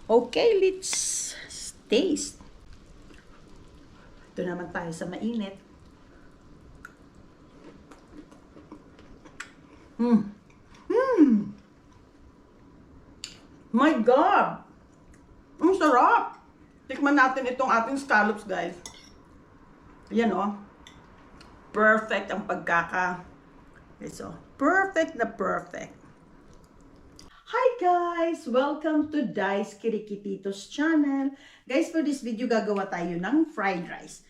Okay, let's taste. Ito naman tayo sa mainit. My God! Ang sarap! Tikman natin itong ating scallops, guys. Yan, oh. Perfect ang Ito. Perfect na perfect. Hi guys! Welcome to Dice Kirikititos channel. Guys, for this video, gagawa tayo ng fried rice.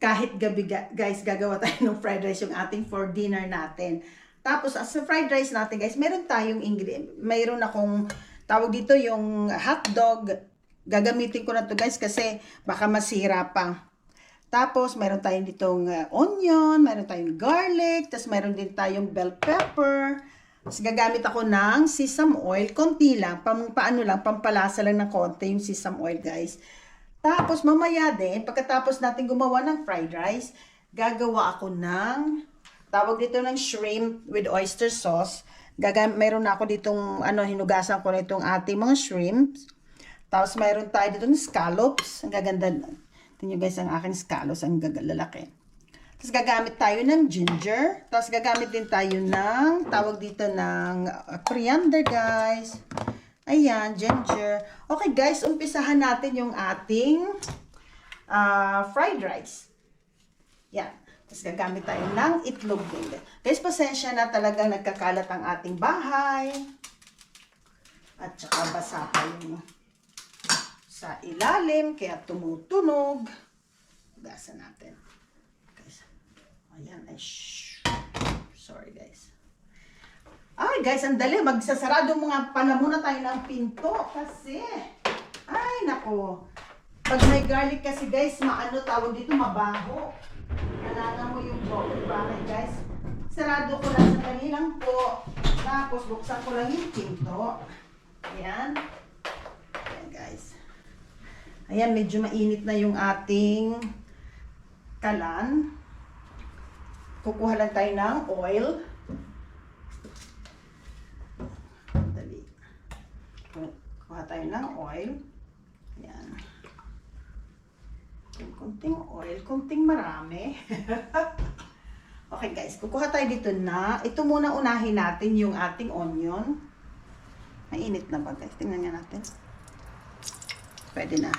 Kahit gabi, guys, gagawa tayo ng fried rice yung ating for dinner natin. Tapos, sa fried rice natin, guys, meron tayong ingredient. Mayroon akong, tawag dito, yung hotdog. Gagamitin ko na to, guys, kasi baka masira pa. Tapos, mayroon tayong ditong onion, mayroon tayong garlic, tapos mayroon din tayong bell pepper. Tapos, gagamit ako ng sesame oil, konti lang, pampalasa lang ng konti yung sesame oil, guys. Tapos, mamaya din, pagkatapos natin gumawa ng fried rice, gagawa ako ng, tawag dito ng shrimp with oyster sauce. Mayroon na ako ditong, hinugasan ko na itong ating mga shrimps. Tapos, mayroon tayo dito ng scallops. Ang gaganda. Tingnan nyo guys, ang aking scallops, ang lalaki. Tapos gagamit tayo ng ginger. Tapos gagamit din tayo ng, tawag dito ng coriander guys. Ayan, ginger. Okay guys, umpisahan natin yung ating fried rice. Yan. Tapos gagamit tayo ng itlog din. Guys, pasensya na talagang nagkakalat ang ating bahay. At saka basa pa yung sa ilalim, kaya tumutunog. Hugasan natin. Guys. Ayan. Ay, sorry guys. Ay guys, ang dali. Magsasarado mga pala muna tayo ng pinto. Kasi, ay nako. Pag may garlic kasi guys, tawag dito, mabaho. Nalala mo yung bawal bakit guys. Sarado ko lang sa kanilang po. Tapos buksan ko lang yung pinto. Ayan. Ayan guys. Ayan, medyo mainit na yung ating kalan. Kukuha lang tayo ng oil. Dali. Kuha tayo ng oil. Ayan. Kunting oil, kunting marami. Okay guys, kukuha tayo dito na. Ito muna unahin natin yung ating onion. Mainit na ba guys? Tingnan nga natin. Pwede na.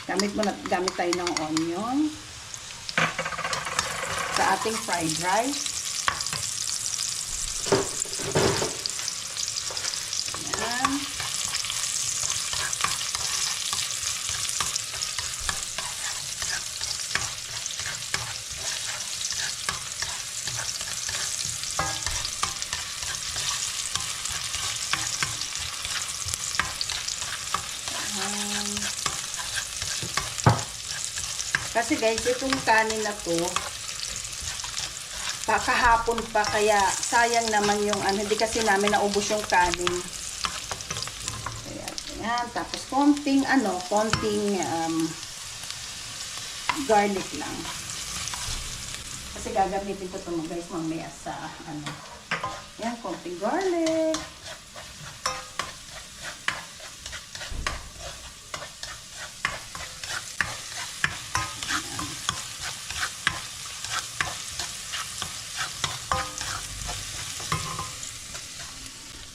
Gamit tayo ng onion sa ating fried rice. Ayan. Kasi guys, itong kanin na to, kahapon pa, kaya sayang naman yung hindi kasi namin naubos yung kanin. Ayan, tapos konting garlic lang. Kasi gagamitin ko ito guys mamaya sa Ayan, konting garlic.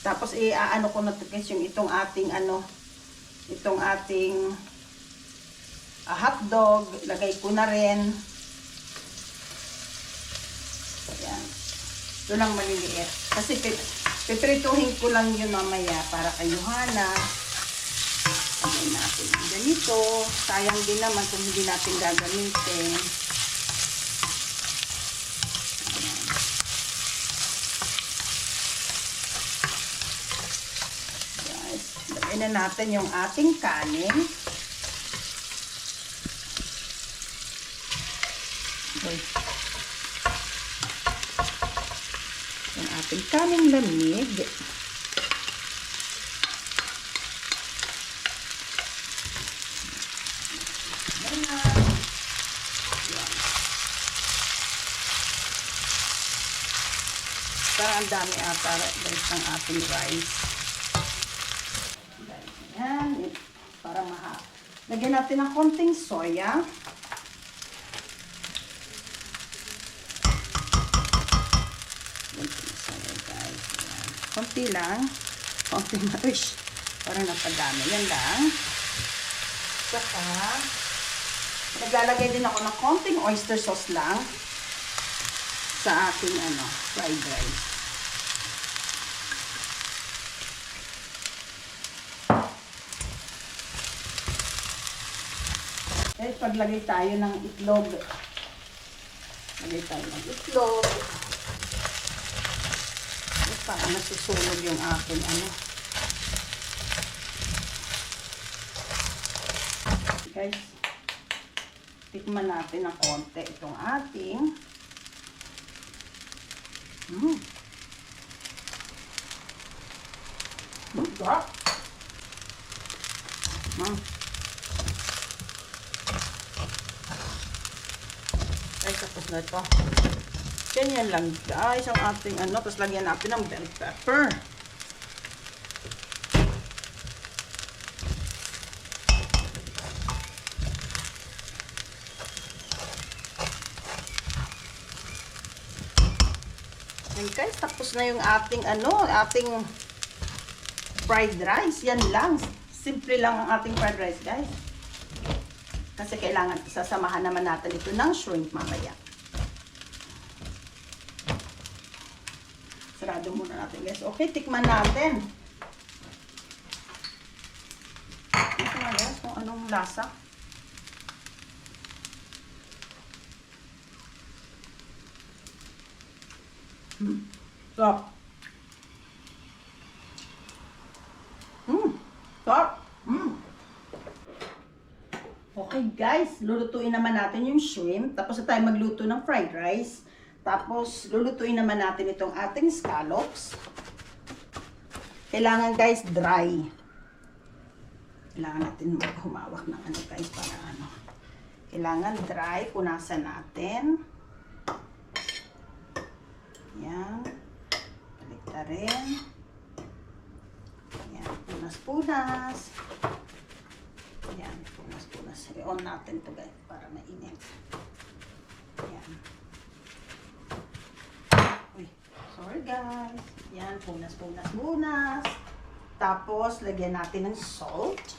Tapos ko na to guys yung itong ating hotdog, lagay ko na rin. Ayan. Ito lang maliliit. Kasi piprituhin ko lang yun mamaya para kayuhana. Ayan natin ganito. Sayang din naman kung hindi natin gagamitin. Na natin yung ating kanin. Yung ating kaning lamig. Parang ang dami para guys ng ating rice. para mahaba. Lagyan natin ng konting soya. Konting soya, guys. Ayan. Konti lang. Konti na. Uish, parang napadami. Yan lang. Saka, naglalagay din ako ng konting oyster sauce lang sa aking fried rice. Eh, paglagay tayo ng itlog. Lagay tayo ng itlog. Eh, parang nasusunog yung aking Guys, tikman natin ng konti itong ating sarap. Ay, tapos na ito. Ganyan lang, guys, ang ating tapos lagyan natin ng bell pepper. And guys, tapos na yung ating ating fried rice. Yan lang. Simple lang ang ating fried rice, guys. Kasi kailangan isasamahan naman natin ito ng shrimp mamaya. Sarado muna natin, guys. Okay, tikman natin. Tikman, guys, kung anong lasa. Sarap. Sarap. Okay, guys, lulutuin naman natin yung shrimp. Tapos na tayo magluto ng fried rice. Tapos lulutuin naman natin itong ating scallops. Kailangan, guys, dry. Kailangan natin humawak ng guys, para Kailangan dry. Punasan natin. Yan. Baliktarin. Yan. Punas-punas. Yan. Punas-punas. I-on natin ito, guys, para mainit. Yan. Uy. Sorry, guys. Yan. Punas-punas-punas. Tapos, lagyan natin ng salt.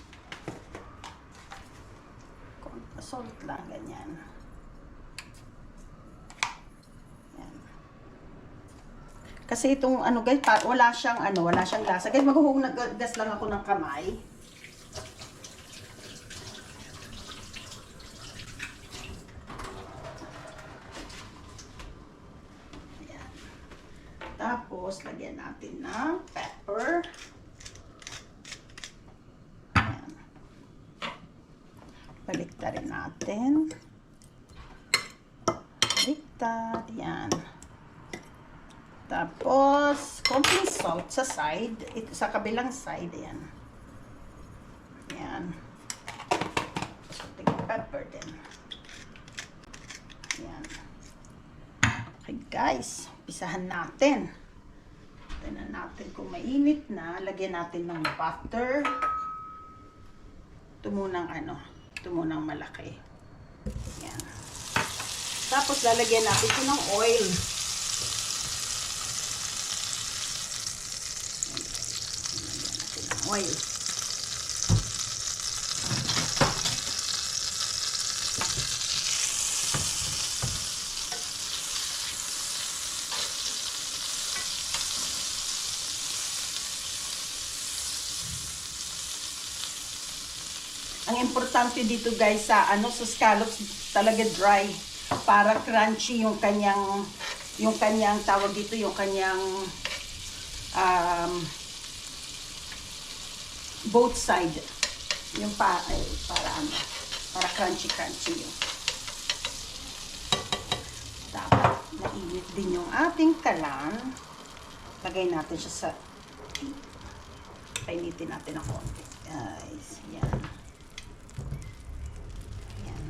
Salt lang, ganyan. Kasi itong guys, wala siyang lasa. Guys, maghuhugas lang ako ng kamay. Ayan. Tapos, lagyan natin ng pepper. Ayan. Baliktarin natin. Baliktad. Ayan. Tapos, konting salt sa side. Ito, sa kabilang side. Ayan. Ayan. Konting pepper din. Ayan. Okay, guys. Pisahan natin. Tignan natin kung mainit na. Lagyan natin ng butter. Ito munang malaki. Ayan. Tapos, lalagyan natin ito ng oil. Oil. Ang importante dito, guys, sa scallops, talaga dry para crunchy yung kanyang tawag dito, yung kanyang both side. Yung para crunchy yun. Dapat mainit din yung ating kalan. Lagay natin siya sa painitin natin ng konti. Guys, yan. Yan.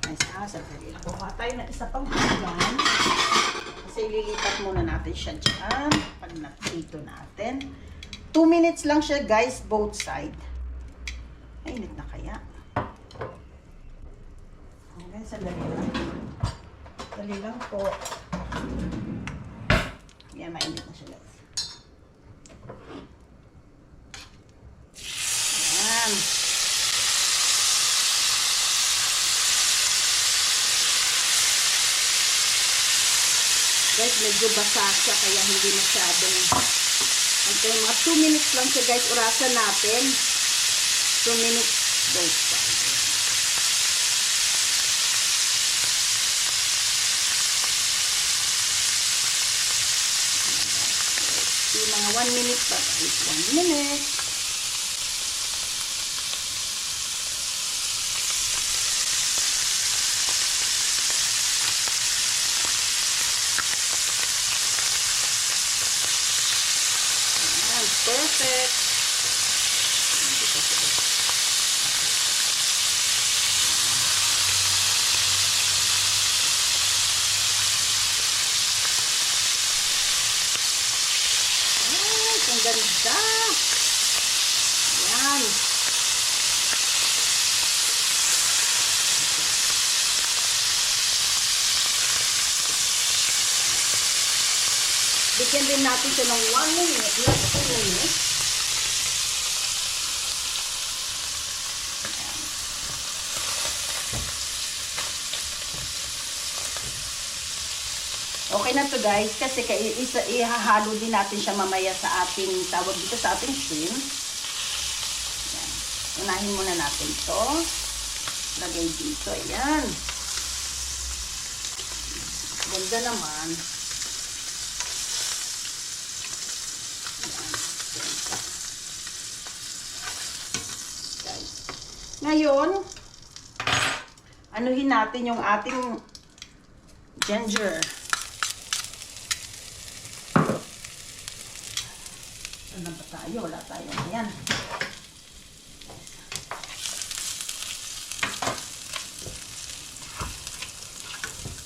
Nice, sandali lang. Kuha tayo ng isa pang hanggan. Kasi ililipat muna natin siya dyan. Pag dito natin. 2 2 minutes lang siya guys, both side. Mainit na kaya. Guys, sandali lang. Dali lang po. Yan, mainit na siya guys. Yan. Guys, medyo basa siya kaya hindi masyadong. Okay, mga 2 minutes lang siya guys. Urasan natin. 2 minutes both sides. Mga 1 minute pa. 1 minute. Perfect. Ay, ang ganda. Yan. Bigyan din natin siya ng 1 minute. Last 2 minutes. Okay na to guys. Kasi ihahalo din natin siya mamaya sa ating, tawag dito sa ating shrimp. Yan. Unahin muna natin to. Lagay dito. Ayan. Ganda naman. Ngayon, anuhin natin yung ating ginger. Ano ba tayo? Wala tayo. Ayan.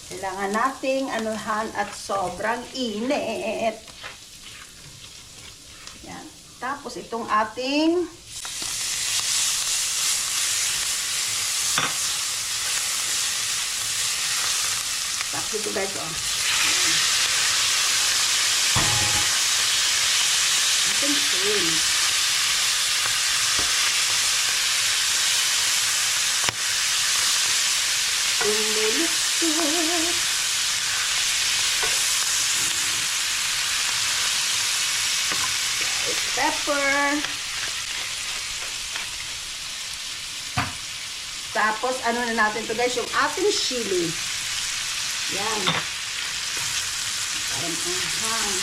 Kailangan nating anuhan at sobrang init. Yan. Tapos itong ating ito guys, oh. Ating shrimp. Umulit-ulit. Pepper. Tapos, ano na natin to guys, yung ating chili. Yan. Parang ahang.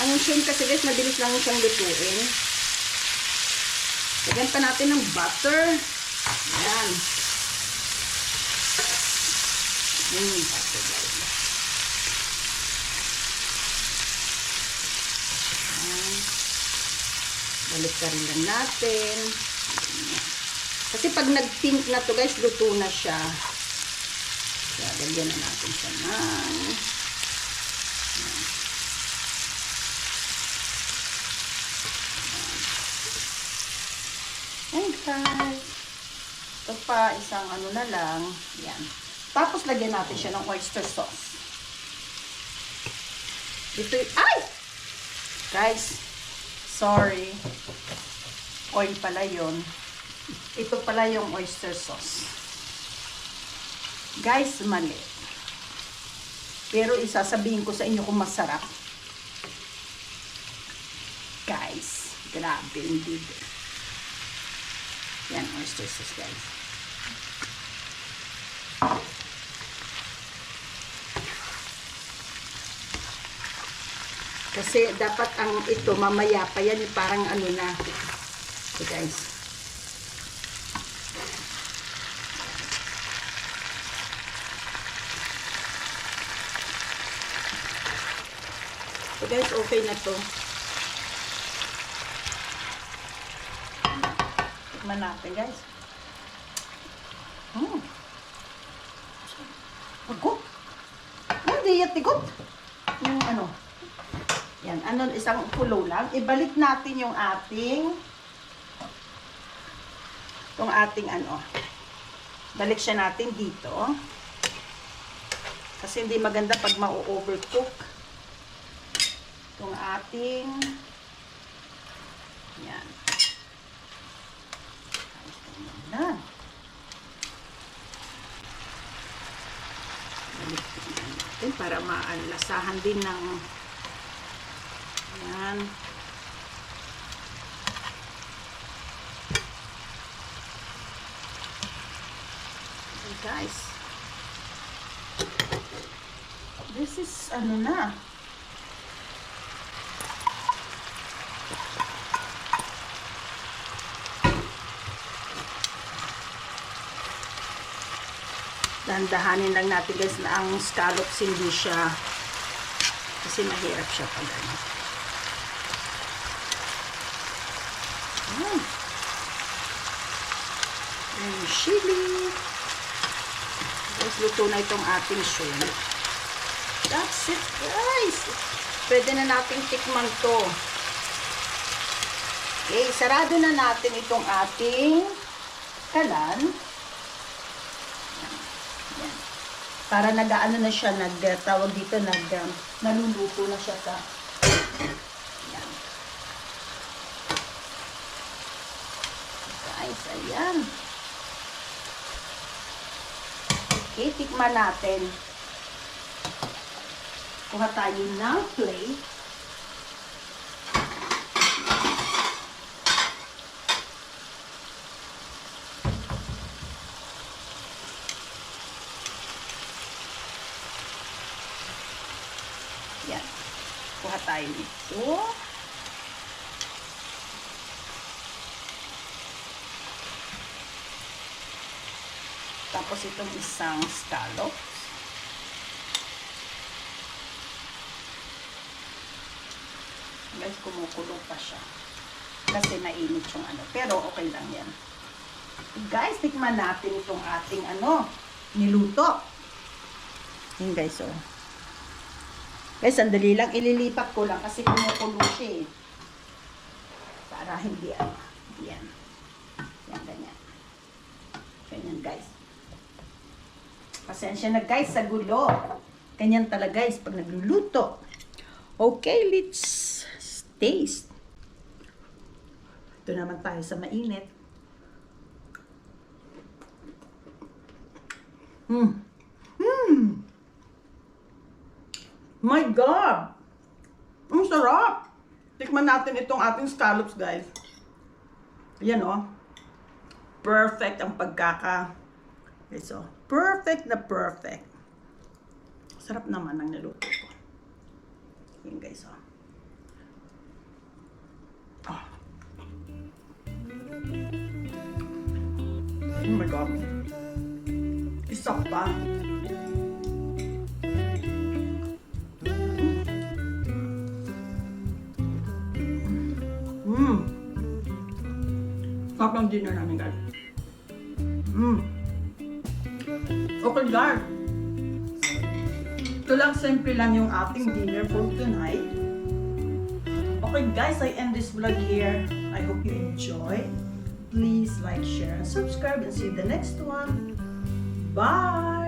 Ang shrimp kasi guys, mabilis lang siyang lutuin. Lagyan pa natin ng butter. Yan. Butter guys. Yan. Balik ka rin lang natin. Kasi pag nag-pink na to guys, luto na siya. Kaya lagyan na natin siya ng ayan guys. Ito pa, isang ano na lang. Yan. Tapos lagyan natin siya ng oyster sauce. Ito ay! Guys, sorry. Oil pala yun. Ito pala yung oyster sauce. Guys, mali. Pero isasabihin ko sa inyo kung masarap. Guys, grabe hindi. Yan, oyster sauce guys. Kasi dapat ang ito, mamaya pa yan, parang ano na. So guys. So guys, okay na to. Tikman natin guys. Agot. Hindi yan tigot. Yung ano. Yan, isang kulo lang. Ibalik natin yung ating balik siya natin dito. Kasi hindi maganda pag ma-overcook. Itong ating, yan. Na. Balik natin para maalasahan din ng, yan. Okay, guys. This is na. Dahan-dahanin lang natin guys na ang scallops hindi siya, kasi mahirap siya pag ano. And chili. Guys, luto na itong ating shrimp. That's it, guys. Pwede na nating tikman to. Okay, sarado na natin itong ating kalan. Yan. Para nag-ano na siya, tawag dito, naluluto na siya sa, yan. Guys, ayan. Okay, tikman natin. Kuha tayo ng plate. Yan. Kuha tayo nito. Tapos itong isang scallops. Guys, kumukulo pa siya. Kasi mainit yung ano. Pero okay lang yan. Guys, tikman natin itong ating niluto. Yan guys, oh. Guys, sandali lang. Ililipat ko lang kasi kumukulo siya eh. Para hindi yan. Yan, ganyan. Ganyan guys. Pasensya na guys sa gulo. Ganyan talaga guys pag nagluluto. Okay, let's taste. Ito naman tayo sa mainit. My God! Ang sarap! Tikman natin itong ating scallops, guys. Yan, oh. Perfect ang so, perfect na perfect. Sarap naman ang niluto ko. Yan, guys, oh. Oh my God. Isa pa. Sarap ng dinner namin, guys. Okay, guys. Ito lang, simple lang yung ating dinner for tonight. Okay, guys, I end this vlog here. I hope you enjoy. Please like, share, and subscribe, and see you in the next one. Bye!